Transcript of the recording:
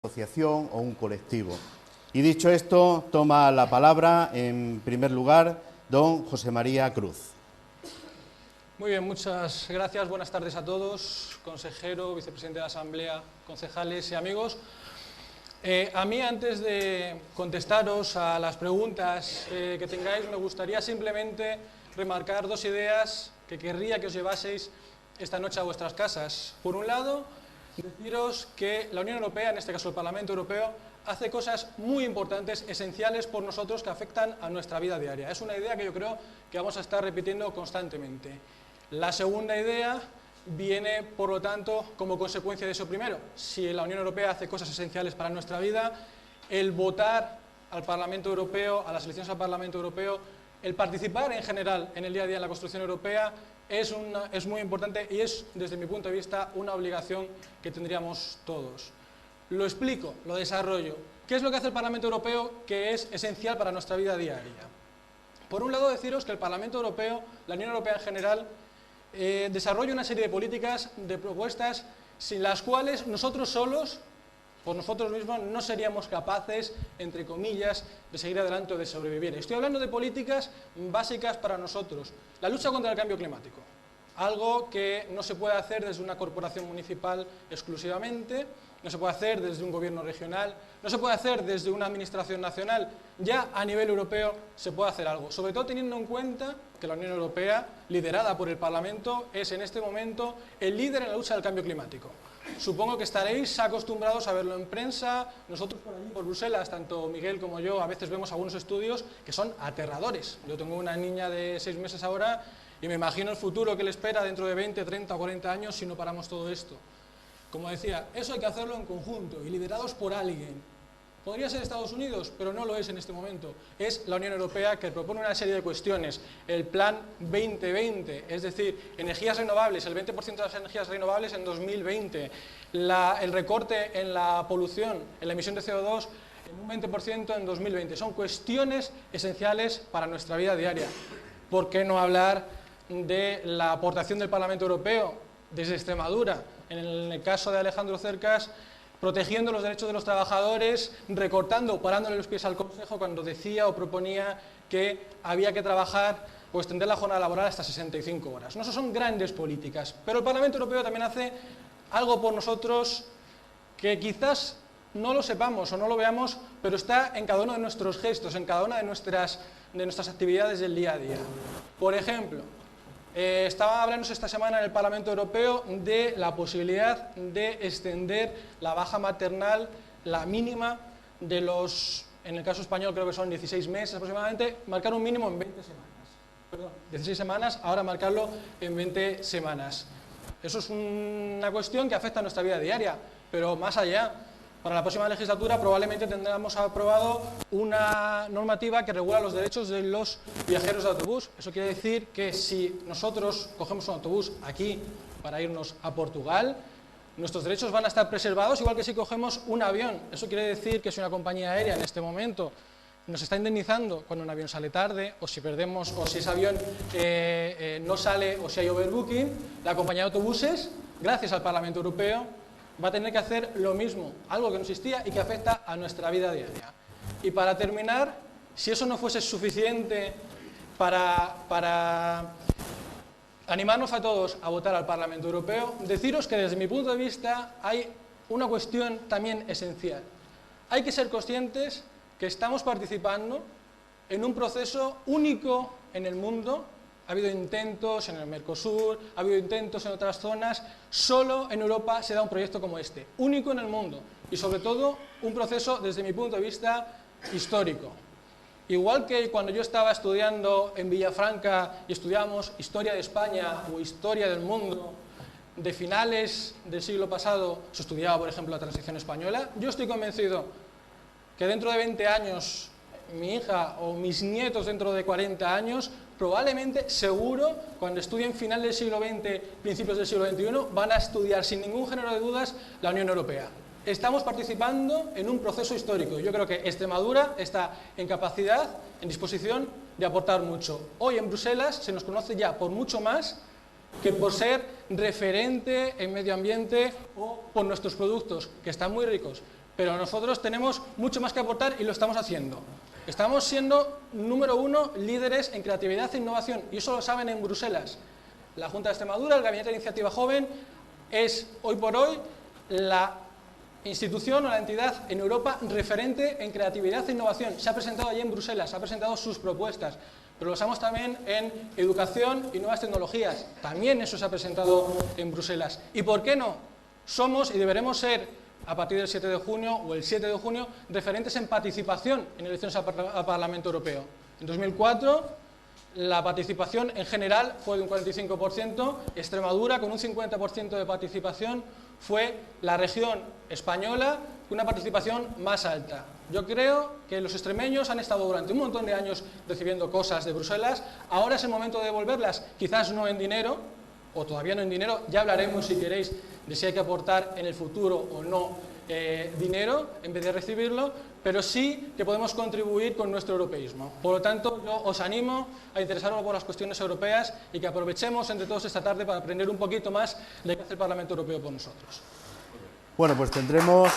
asociación o un colectivo. Y dicho esto, toma la palabra, en primer lugar, don José María Cruz. Muy bien, muchas gracias. Buenas tardes a todos, consejero, vicepresidente de la Asamblea, concejales y amigos. A mí, antes de contestaros a las preguntas que tengáis, me gustaría simplemente remarcar dos ideas que querría que os llevaseis esta noche a vuestras casas. Por un lado, deciros que la Unión Europea, en este caso el Parlamento Europeo, hace cosas muy importantes, esenciales por nosotros, que afectan a nuestra vida diaria. Es una idea que yo creo que vamos a estar repitiendo constantemente. La segunda idea viene, por lo tanto, como consecuencia de eso primero. Si la Unión Europea hace cosas esenciales para nuestra vida, el votar al Parlamento Europeo, a las elecciones al Parlamento Europeo, el participar en general en el día a día en la construcción europea es muy importante y es, desde mi punto de vista, una obligación que tendríamos todos. Lo explico, lo desarrollo. ¿Qué es lo que hace el Parlamento Europeo que es esencial para nuestra vida diaria? Por un lado, deciros que el Parlamento Europeo, la Unión Europea en general, desarrolla una serie de políticas, de propuestas, sin las cuales nosotros solos, por nosotros mismos, no seríamos capaces, entre comillas, de seguir adelante o de sobrevivir. Estoy hablando de políticas básicas para nosotros. La lucha contra el cambio climático, algo que no se puede hacer desde una corporación municipal exclusivamente, no se puede hacer desde un gobierno regional, no se puede hacer desde una administración nacional. Ya a nivel europeo se puede hacer algo, sobre todo teniendo en cuenta que la Unión Europea, liderada por el Parlamento, es en este momento el líder en la lucha del cambio climático. Supongo que estaréis acostumbrados a verlo en prensa. Nosotros por allí, por Bruselas, tanto Miguel como yo, a veces vemos algunos estudios que son aterradores. Yo tengo una niña de 6 meses ahora y me imagino el futuro que le espera dentro de 20, 30 o 40 años si no paramos todo esto. Como decía, eso hay que hacerlo en conjunto y liderados por alguien. Podría ser Estados Unidos, pero no lo es en este momento. Es la Unión Europea que propone una serie de cuestiones. El Plan 2020, es decir, energías renovables, el 20% de las energías renovables en 2020. El recorte en la polución, en la emisión de CO2, en un 20% en 2020. Son cuestiones esenciales para nuestra vida diaria. ¿Por qué no hablar de la aportación del Parlamento Europeo desde Extremadura? En el caso de Alejandro Cercas, protegiendo los derechos de los trabajadores, recortando, parándole los pies al Consejo cuando decía o proponía que había que trabajar o extender la jornada laboral hasta 65 horas. No, eso son grandes políticas, pero el Parlamento Europeo también hace algo por nosotros que quizás no lo sepamos o no lo veamos, pero está en cada uno de nuestros gestos, en cada una de nuestras actividades del día a día. Por ejemplo, estaba hablándose esta semana en el Parlamento Europeo de la posibilidad de extender la baja maternal, la mínima, de los, en el caso español creo que son 16 meses aproximadamente, marcar un mínimo en 20 semanas. Perdón, 16 semanas, ahora marcarlo en 20 semanas. Eso es una cuestión que afecta a nuestra vida diaria, pero más allá. Para la próxima legislatura probablemente tendremos aprobado una normativa que regula los derechos de los viajeros de autobús. Eso quiere decir que si nosotros cogemos un autobús aquí para irnos a Portugal, nuestros derechos van a estar preservados, igual que si cogemos un avión. Eso quiere decir que si una compañía aérea en este momento nos está indemnizando cuando un avión sale tarde, o si perdemos, o si ese avión no sale, o si hay overbooking, la compañía de autobuses, gracias al Parlamento Europeo, va a tener que hacer lo mismo, algo que no existía y que afecta a nuestra vida diaria. Y para terminar, si eso no fuese suficiente para animarnos a todos a votar al Parlamento Europeo, deciros que desde mi punto de vista hay una cuestión también esencial. Hay que ser conscientes que estamos participando en un proceso único en el mundo. Ha habido intentos en el Mercosur, ha habido intentos en otras zonas. Solo en Europa se da un proyecto como este, único en el mundo, y sobre todo un proceso, desde mi punto de vista, histórico. Igual que cuando yo estaba estudiando en Villafranca y estudiamos historia de España o historia del mundo de finales del siglo pasado, se estudiaba, por ejemplo, la transición española, yo estoy convencido que dentro de 20 años, mi hija o mis nietos dentro de 40 años, probablemente, seguro, cuando estudien final del siglo XX, principios del siglo XXI, van a estudiar sin ningún género de dudas la Unión Europea. Estamos participando en un proceso histórico. Yo creo que Extremadura está en capacidad, en disposición de aportar mucho. Hoy en Bruselas se nos conoce ya por mucho más que por ser referente en medio ambiente o por nuestros productos, que están muy ricos. pero nosotros tenemos mucho más que aportar y lo estamos haciendo. Estamos siendo número 1 líderes en creatividad e innovación, y eso lo saben en Bruselas. La Junta de Extremadura, el Gabinete de Iniciativa Joven, es hoy por hoy la institución o la entidad en Europa referente en creatividad e innovación. Se ha presentado allí en Bruselas, ha presentado sus propuestas, pero lo usamos también en educación y nuevas tecnologías. También eso se ha presentado en Bruselas. ¿Y por qué no? Somos y deberemos ser, a partir del 7 de junio o el 7 de junio, referentes en participación en elecciones al Parlamento Europeo. En 2004 la participación en general fue de un 45%, Extremadura con un 50% de participación fue la región española con una participación más alta. Yo creo que los extremeños han estado durante un montón de años recibiendo cosas de Bruselas, ahora es el momento de devolverlas, quizás no en dinero, o todavía no en dinero, ya hablaremos si queréis de si hay que aportar en el futuro o no dinero en vez de recibirlo, pero sí que podemos contribuir con nuestro europeísmo. Por lo tanto, yo os animo a interesaros por las cuestiones europeas y que aprovechemos entre todos esta tarde para aprender un poquito más de qué hace el Parlamento Europeo por nosotros. Bueno, pues tendremos